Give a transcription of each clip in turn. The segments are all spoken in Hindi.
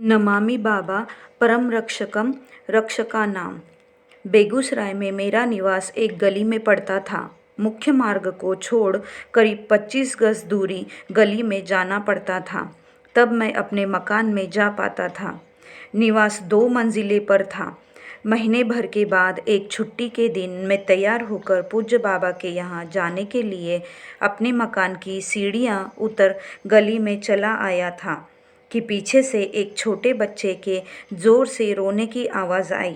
नमामि बाबा परम रक्षकम रक्षका नाम। बेगूसराय में मेरा निवास एक गली में पड़ता था। मुख्य मार्ग को छोड़ करीब 25 गज दूरी गली में जाना पड़ता था, तब मैं अपने मकान में जा पाता था। निवास 2 मंजिले पर था। महीने भर के बाद एक छुट्टी के दिन मैं तैयार होकर पूज्य बाबा के यहाँ जाने के लिए अपने मकान की सीढ़ियाँ उतर गली में चला आया था कि पीछे से एक छोटे बच्चे के जोर से रोने की आवाज़ आई।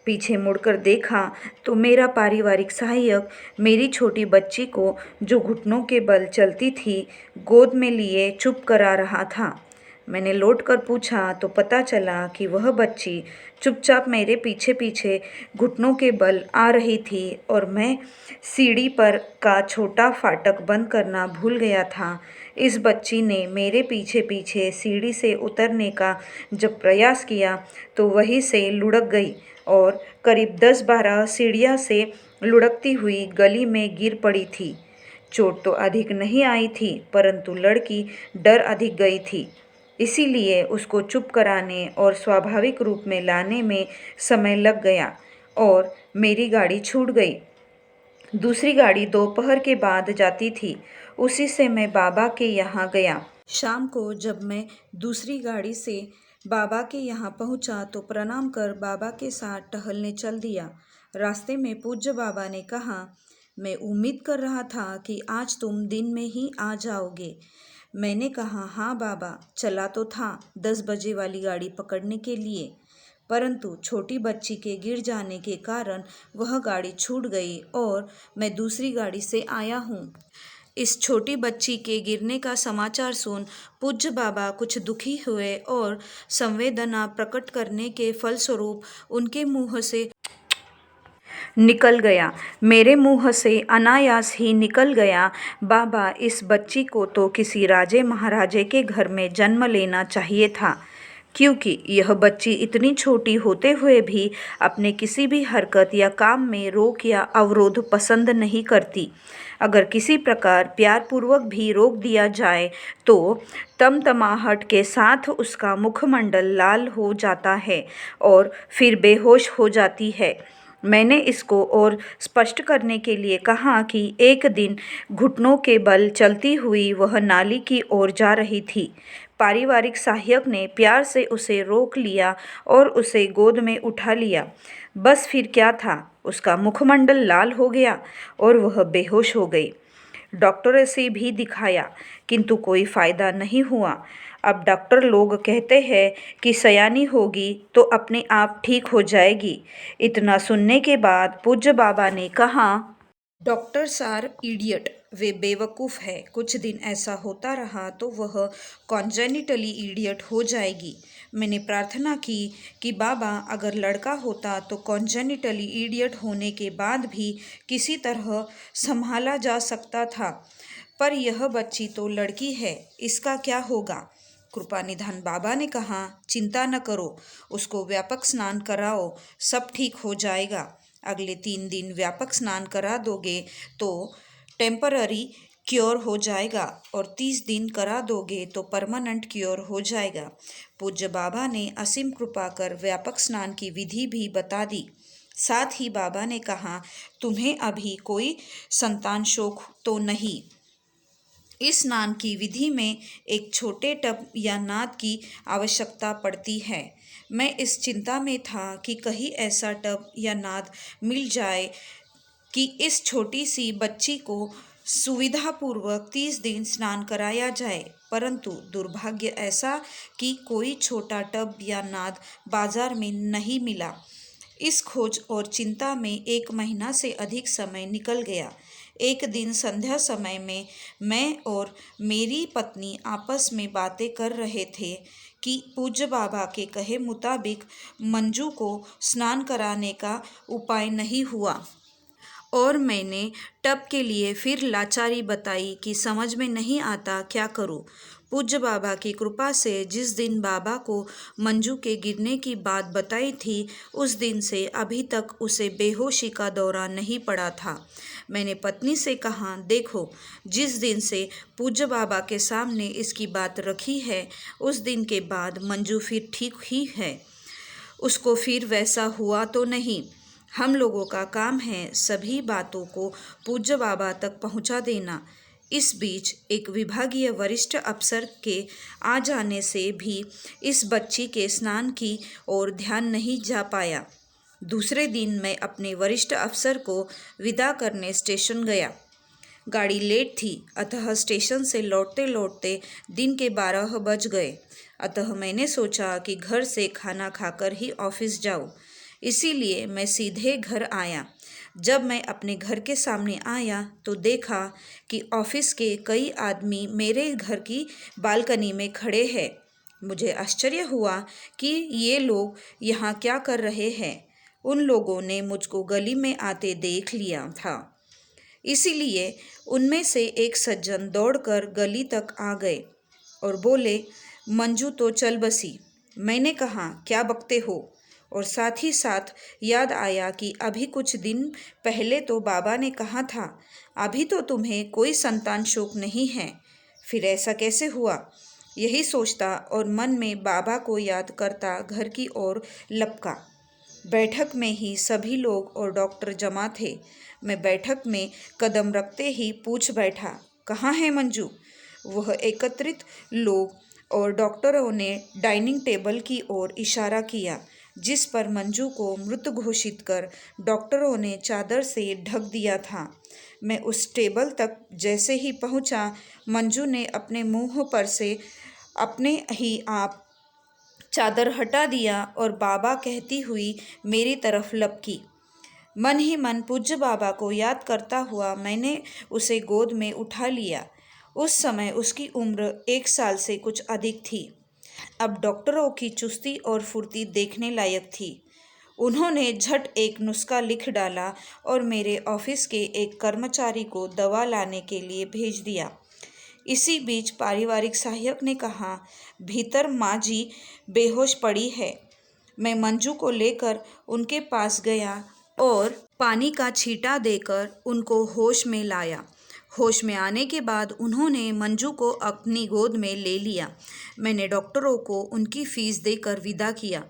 पीछे मुड़कर देखा तो मेरा पारिवारिक सहायक मेरी छोटी बच्ची को, जो घुटनों के बल चलती थी, गोद में लिए चुप करा रहा था। मैंने लौट कर पूछा तो पता चला कि वह बच्ची चुपचाप मेरे पीछे पीछे घुटनों के बल आ रही थी और मैं सीढ़ी पर का छोटा फाटक बंद करना भूल गया था। इस बच्ची ने मेरे पीछे पीछे सीढ़ी से उतरने का जब प्रयास किया तो वहीं से लुढ़क गई और करीब 10-12 सीढ़ियाँ से लुढ़कती हुई गली में गिर पड़ी थी। चोट तो अधिक नहीं आई थी, परंतु लड़की डर अधिक गई थी, इसीलिए उसको चुप कराने और स्वाभाविक रूप में लाने में समय लग गया और मेरी गाड़ी छूट गई। दूसरी गाड़ी दोपहर के बाद जाती थी, उसी से मैं बाबा के यहाँ गया। शाम को जब मैं दूसरी गाड़ी से बाबा के यहाँ पहुँचा तो प्रणाम कर बाबा के साथ टहलने चल दिया। रास्ते में पूज्य बाबा ने कहा, मैं उम्मीद कर रहा था कि आज तुम दिन में ही आ जाओगे। मैंने कहा, हाँ बाबा, चला तो था 10 बजे वाली गाड़ी पकड़ने के लिए, परंतु छोटी बच्ची के गिर जाने के कारण वह गाड़ी छूट गई और मैं दूसरी गाड़ी से आया हूँ। इस छोटी बच्ची के गिरने का समाचार सुन पूज्य बाबा कुछ दुखी हुए और संवेदना प्रकट करने के फलस्वरूप उनके मुंह से निकल गया, मेरे मुंह से अनायास ही निकल गया, बाबा, इस बच्ची को तो किसी राजे महाराजे के घर में जन्म लेना चाहिए था, क्योंकि यह बच्ची इतनी छोटी होते हुए भी अपने किसी भी हरकत या काम में रोक या अवरोध पसंद नहीं करती। अगर किसी प्रकार प्यारपूर्वक भी रोक दिया जाए तो तमतमाहट के साथ उसका मुखमंडल लाल हो जाता है और फिर बेहोश हो जाती है। मैंने इसको और स्पष्ट करने के लिए कहा कि एक दिन घुटनों के बल चलती हुई वह नाली की ओर जा रही थी। पारिवारिक सहायक ने प्यार से उसे रोक लिया और उसे गोद में उठा लिया। बस फिर क्या था, उसका मुखमंडल लाल हो गया और वह बेहोश हो गई। डॉक्टर से भी दिखाया, किंतु कोई फायदा नहीं हुआ। अब डॉक्टर लोग कहते हैं कि सयानी होगी तो अपने आप ठीक हो जाएगी। इतना सुनने के बाद पूज्य बाबा ने कहा, डॉक्टर्स आर इडियट, वे बेवकूफ़ है। कुछ दिन ऐसा होता रहा तो वह कॉन्जेनिटली इडियट हो जाएगी। मैंने प्रार्थना की कि बाबा, अगर लड़का होता तो कॉन्जेनिटली इडियट होने के बाद भी किसी तरह संभाला जा सकता था, पर यह बच्ची तो लड़की है, इसका क्या होगा। कृपा निधान बाबा ने कहा, चिंता न करो, उसको व्यापक स्नान कराओ, सब ठीक हो जाएगा। अगले 3 दिन व्यापक स्नान करा दोगे तो टेम्पररी क्योर हो जाएगा और 30 दिन करा दोगे तो परमानेंट क्योर हो जाएगा। पूज्य बाबा ने असीम कृपा कर व्यापक स्नान की विधि भी बता दी। साथ ही बाबा ने कहा, तुम्हें अभी कोई संतान शोक तो नहीं। इस स्नान की विधि में एक छोटे टब या नाद की आवश्यकता पड़ती है। मैं इस चिंता में था कि कहीं ऐसा टब या नाद मिल जाए कि इस छोटी सी बच्ची को सुविधापूर्वक 30 दिन स्नान कराया जाए, परंतु दुर्भाग्य ऐसा कि कोई छोटा टब या नाद बाजार में नहीं मिला। इस खोज और चिंता में 1 महीना से अधिक समय निकल गया। एक दिन संध्या समय में मैं और मेरी पत्नी आपस में बातें कर रहे थे कि पूज्य बाबा के कहे मुताबिक मंजू को स्नान कराने का उपाय नहीं हुआ और मैंने टब के लिए फिर लाचारी बताई कि समझ में नहीं आता क्या करूं। पूज्य बाबा की कृपा से जिस दिन बाबा को मंजू के गिरने की बात बताई थी उस दिन से अभी तक उसे बेहोशी का दौरा नहीं पड़ा था। मैंने पत्नी से कहा, देखो, जिस दिन से पूज्य बाबा के सामने इसकी बात रखी है उस दिन के बाद मंजू फिर ठीक ही है। उसको फिर वैसा हुआ तो नहीं। हम लोगों का काम है सभी बातों को पूज्य बाबा तक पहुंचा देना। इस बीच एक विभागीय वरिष्ठ अफसर के आ जाने से भी इस बच्ची के स्नान की ओर ध्यान नहीं जा पाया। दूसरे दिन मैं अपने वरिष्ठ अफसर को विदा करने स्टेशन गया। गाड़ी लेट थी, अतः स्टेशन से लौटते लौटते दिन के 12 बज गए। अतः मैंने सोचा कि घर से खाना खाकर ही ऑफिस जाऊं। इसीलिए मैं सीधे घर आया। जब मैं अपने घर के सामने आया तो देखा कि ऑफिस के कई आदमी मेरे घर की बालकनी में खड़े हैं। मुझे आश्चर्य हुआ कि ये लोग यहाँ क्या कर रहे हैं। उन लोगों ने मुझको गली में आते देख लिया था, इसीलिए उनमें से एक सज्जन दौड़कर गली तक आ गए और बोले, मंजू तो चल बसी। मैंने कहा, क्या बकते हो? और साथ ही साथ याद आया कि अभी कुछ दिन पहले तो बाबा ने कहा था, अभी तो तुम्हें कोई संतान शोक नहीं है, फिर ऐसा कैसे हुआ? यही सोचता और मन में बाबा को याद करता घर की ओर लपका। बैठक में ही सभी लोग और डॉक्टर जमा थे। मैं बैठक में कदम रखते ही पूछ बैठा, कहाँ है मंजू? वह एकत्रित लोग और डॉक्टरों ने डाइनिंग टेबल की ओर इशारा किया, जिस पर मंजू को मृत घोषित कर डॉक्टरों ने चादर से ढक दिया था। मैं उस टेबल तक जैसे ही पहुंचा, मंजू ने अपने मुंह पर से अपने ही आप चादर हटा दिया और बाबा कहती हुई मेरी तरफ लपकी। मन ही मन पूज्य बाबा को याद करता हुआ मैंने उसे गोद में उठा लिया। उस समय उसकी उम्र 1 साल से कुछ अधिक थी। अब डॉक्टरों की चुस्ती और फुर्ती देखने लायक थी। उन्होंने झट एक नुस्खा लिख डाला और मेरे ऑफिस के एक कर्मचारी को दवा लाने के लिए भेज दिया। इसी बीच पारिवारिक सहायक ने कहा, भीतर माँ जी बेहोश पड़ी है। मैं मंजू को लेकर उनके पास गया और पानी का छींटा देकर उनको होश में लाया। होश में आने के बाद उन्होंने मंजू को अपनी गोद में ले लिया। मैंने डॉक्टरों को उनकी फीस देकर विदा किया।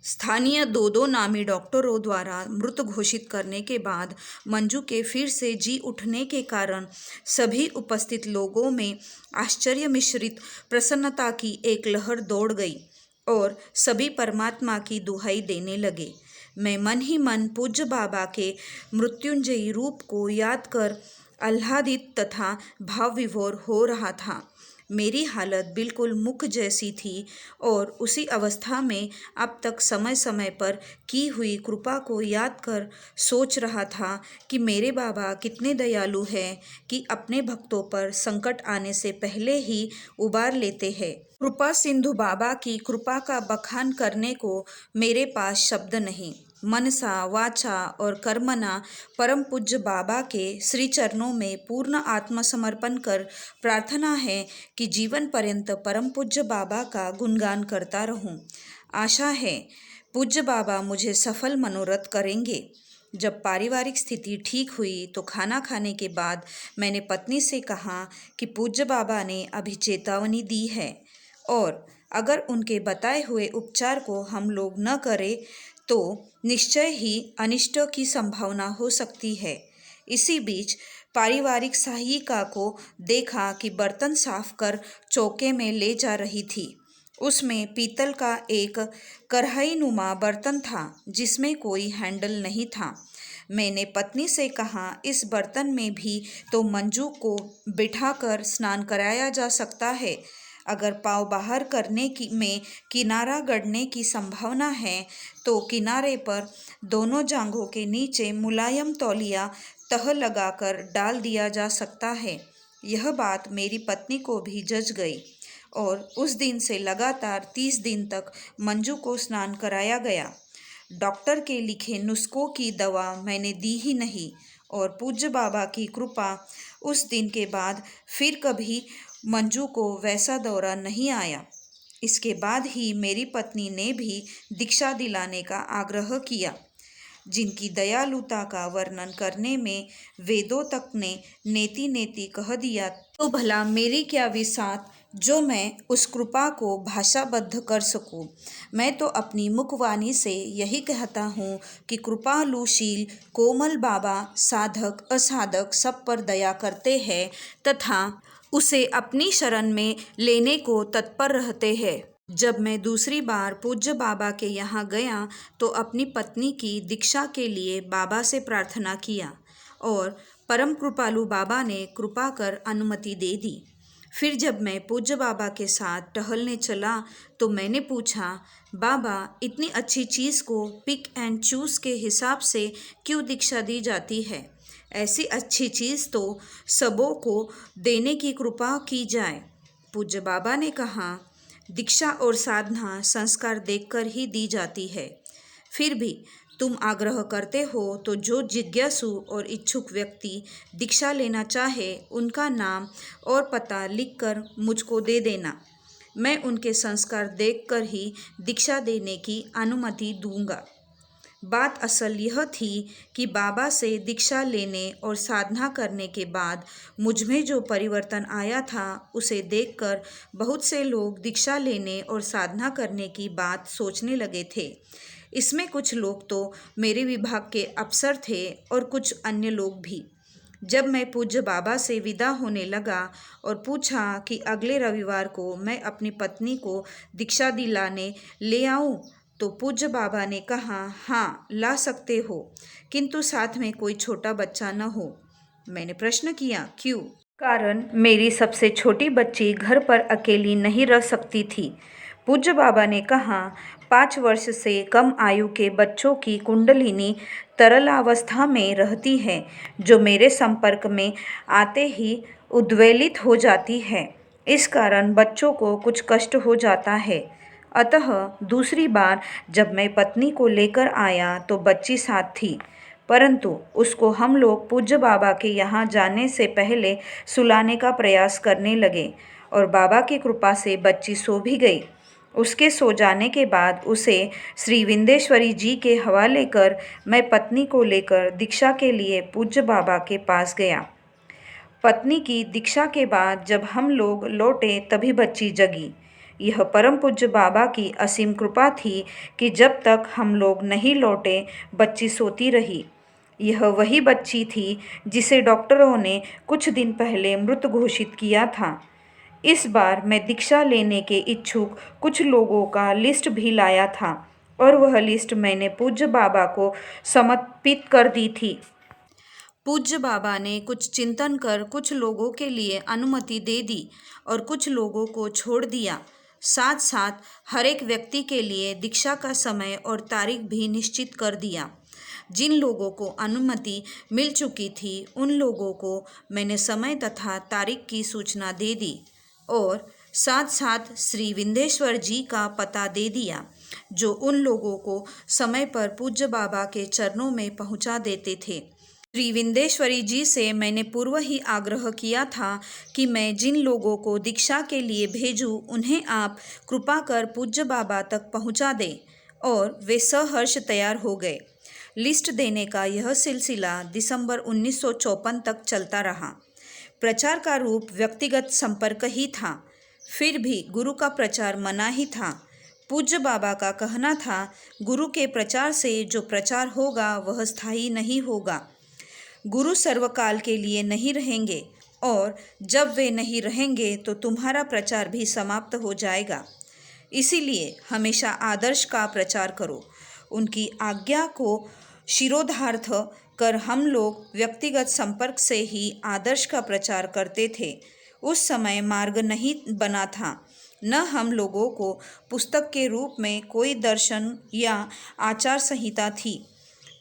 स्थानीय 2 नामी डॉक्टरों द्वारा मृत घोषित करने के बाद मंजू के फिर से जी उठने के कारण सभी उपस्थित लोगों में आश्चर्य मिश्रित प्रसन्नता की एक लहर दौड़ गई और सभी परमात्मा की दुहाई देने लगे। मैं मन ही मन पूज्य बाबा के मृत्युंजयी रूप को याद कर आह्लादित तथा भाव विभोर हो रहा था। मेरी हालत बिल्कुल मुख जैसी थी और उसी अवस्था में अब तक समय समय पर की हुई कृपा को याद कर सोच रहा था कि मेरे बाबा कितने दयालु हैं कि अपने भक्तों पर संकट आने से पहले ही उबार लेते हैं। कृपा सिंधु बाबा की कृपा का बखान करने को मेरे पास शब्द नहीं। मनसा वाचा और कर्मना परम पूज्य बाबा के श्री चरणों में पूर्ण आत्मसमर्पण कर प्रार्थना है कि जीवन पर्यंत परम पूज्य बाबा का गुणगान करता रहूं। आशा है पूज्य बाबा मुझे सफल मनोरथ करेंगे। जब पारिवारिक स्थिति ठीक हुई तो खाना खाने के बाद मैंने पत्नी से कहा कि पूज्य बाबा ने अभी चेतावनी दी है और अगर उनके बताए हुए उपचार को हम लोग न करें तो निश्चय ही अनिष्ट की संभावना हो सकती है। इसी बीच पारिवारिक सहायिका को देखा कि बर्तन साफ कर चौके में ले जा रही थी। उसमें पीतल का एक कढ़ाईनुमा बर्तन था जिसमें कोई हैंडल नहीं था। मैंने पत्नी से कहा, इस बर्तन में भी तो मंजू को बिठाकर स्नान कराया जा सकता है। अगर पाँव बाहर करने की में किनारा गड़ने की संभावना है तो किनारे पर दोनों जांघों के नीचे मुलायम तौलिया तह लगाकर डाल दिया जा सकता है। यह बात मेरी पत्नी को भी जच गई और उस दिन से लगातार 30 दिन तक मंजू को स्नान कराया गया। डॉक्टर के लिखे नुस्खों की दवा मैंने दी ही नहीं और पूज्य बाबा की कृपा उस दिन के बाद फिर कभी मंजू को वैसा दौरा नहीं आया। इसके बाद ही मेरी पत्नी ने भी दीक्षा दिलाने का आग्रह किया। जिनकी दयालुता का वर्णन करने में वेदों तक ने नेति नेति कह दिया, तो भला मेरी क्या विसात जो मैं उस कृपा को भाषाबद्ध कर सकूं। मैं तो अपनी मुखवाणी से यही कहता हूँ कि कृपालुशील कोमल बाबा साधक असाधक सब पर दया करते हैं तथा उसे अपनी शरण में लेने को तत्पर रहते हैं। जब मैं दूसरी बार पूज्य बाबा के यहाँ गया तो अपनी पत्नी की दीक्षा के लिए बाबा से प्रार्थना किया और परम कृपालु बाबा ने कृपा कर अनुमति दे दी। फिर जब मैं पूज्य बाबा के साथ टहलने चला तो मैंने पूछा, बाबा इतनी अच्छी चीज़ को पिक एंड चूज के हिसाब से क्यों दीक्षा दी जाती है? ऐसी अच्छी चीज़ तो सबों को देने की कृपा की जाए। पूज्य बाबा ने कहा, दीक्षा और साधना संस्कार देखकर ही दी जाती है। फिर भी तुम आग्रह करते हो तो जो जिज्ञासु और इच्छुक व्यक्ति दीक्षा लेना चाहे उनका नाम और पता लिखकर मुझको दे देना। मैं उनके संस्कार देखकर ही दीक्षा देने की अनुमति दूंगा। बात असल यह थी कि बाबा से दीक्षा लेने और साधना करने के बाद मुझ में जो परिवर्तन आया था उसे देखकर बहुत से लोग दीक्षा लेने और साधना करने की बात सोचने लगे थे। इसमें कुछ लोग तो मेरे विभाग के अफसर थे और कुछ अन्य लोग भी। जब मैं पूज्य बाबा से विदा होने लगा और पूछा कि अगले रविवार को मैं अपनी पत्नी को दीक्षा दिलाने ले आऊं, तो पूज्य बाबा ने कहा, हाँ ला सकते हो, किंतु साथ में कोई छोटा बच्चा न हो। मैंने प्रश्न किया, क्यों? कारण मेरी सबसे छोटी बच्ची घर पर अकेली नहीं रह सकती थी। पूज्य बाबा ने कहा, 5 वर्ष से कम आयु के बच्चों की कुंडलिनी तरलावस्था में रहती है, जो मेरे संपर्क में आते ही उद्वेलित हो जाती है। इस कारण बच्चों को कुछ कष्ट हो जाता है। अतः दूसरी बार जब मैं पत्नी को लेकर आया तो बच्ची साथ थी, परंतु उसको हम लोग पूज्य बाबा के यहाँ जाने से पहले सुलाने का प्रयास करने लगे और बाबा की कृपा से बच्ची सो भी गई। उसके सो जाने के बाद उसे श्री विंदेश्वरी जी के हवाले कर मैं पत्नी को लेकर दीक्षा के लिए पूज्य बाबा के पास गया। पत्नी की दीक्षा के बाद जब हम लोग लौटे तभी बच्ची जगी। यह परम पूज्य बाबा की असीम कृपा थी कि जब तक हम लोग नहीं लौटे बच्ची सोती रही। यह वही बच्ची थी जिसे डॉक्टरों ने कुछ दिन पहले मृत घोषित किया था। इस बार मैं दीक्षा लेने के इच्छुक कुछ लोगों का लिस्ट भी लाया था और वह लिस्ट मैंने पूज्य बाबा को समर्पित कर दी थी। पूज्य बाबा ने कुछ चिंतन कर कुछ लोगों के लिए अनुमति दे दी और कुछ लोगों को छोड़ दिया। साथ साथ हर एक व्यक्ति के लिए दीक्षा का समय और तारीख भी निश्चित कर दिया। जिन लोगों को अनुमति मिल चुकी थी उन लोगों को मैंने समय तथा तारीख की सूचना दे दी और साथ साथ श्री विंदेश्वर जी का पता दे दिया, जो उन लोगों को समय पर पूज्य बाबा के चरणों में पहुंचा देते थे। श्री विंदेश्वरी जी से मैंने पूर्व ही आग्रह किया था कि मैं जिन लोगों को दीक्षा के लिए भेजूं उन्हें आप कृपा कर पूज्य बाबा तक पहुंचा दें, और वे सहर्ष तैयार हो गए। लिस्ट देने का यह सिलसिला दिसंबर 1954 तक चलता रहा। प्रचार का रूप व्यक्तिगत संपर्क ही था, फिर भी गुरु का प्रचार मना ही था। पूज्य बाबा का कहना था, गुरु के प्रचार से जो प्रचार होगा वह स्थायी नहीं होगा। गुरु सर्वकाल के लिए नहीं रहेंगे और जब वे नहीं रहेंगे तो तुम्हारा प्रचार भी समाप्त हो जाएगा। इसीलिए हमेशा आदर्श का प्रचार करो। उनकी आज्ञा को शिरोधार्थ कर हम लोग व्यक्तिगत संपर्क से ही आदर्श का प्रचार करते थे। उस समय मार्ग नहीं बना था, न हम लोगों को पुस्तक के रूप में कोई दर्शन या आचार संहिता थी।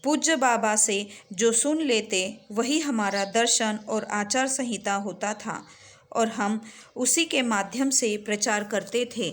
पूज्य बाबा से जो सुन लेते वही हमारा दर्शन और आचार संहिता होता था और हम उसी के माध्यम से प्रचार करते थे।